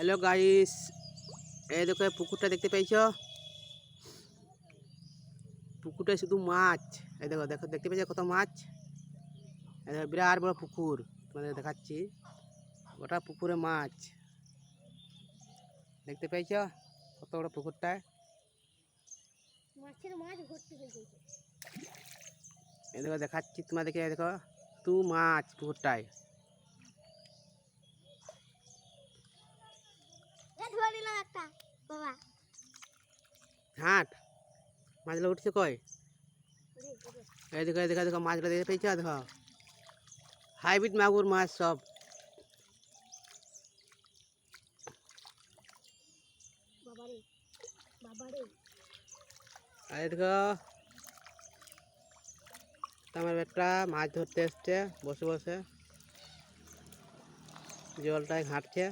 Hello guys, এই দেখো এই পুকুরটা দেখতে পাইছো? পুকুরটায় শুধু মাছ। এই দেখো দেখো দেখতে পাইছো কত মাছ? এই দেখো বিরাট বড় পুকুর, তোমাদের দেখাচ্ছি। গোটা পুকুরে মাছ দেখতে পাইছো? কত বড় পুকুরটায় মাছের মাছ ভর্তি হয়ে গেছে। এই দেখো দেখাচ্ছি তোমাদেরকে। এই দেখো শুধু মাছ পুকুরটায়। ধরে নিলাম একটা বাবা। হাট মাছগুলো উঠছে কই? এই দেখো এই দেখো দেখো মাছগুলো দেখতে পেয়েছো? দেখো হাইব্রিড মাগুর মাছ সব। বাবারে বাবারে, আর এই দেখো আমার বেটা মাছ ধরতে এসছে বসে বসে, জলটায় ঘাঁটছে।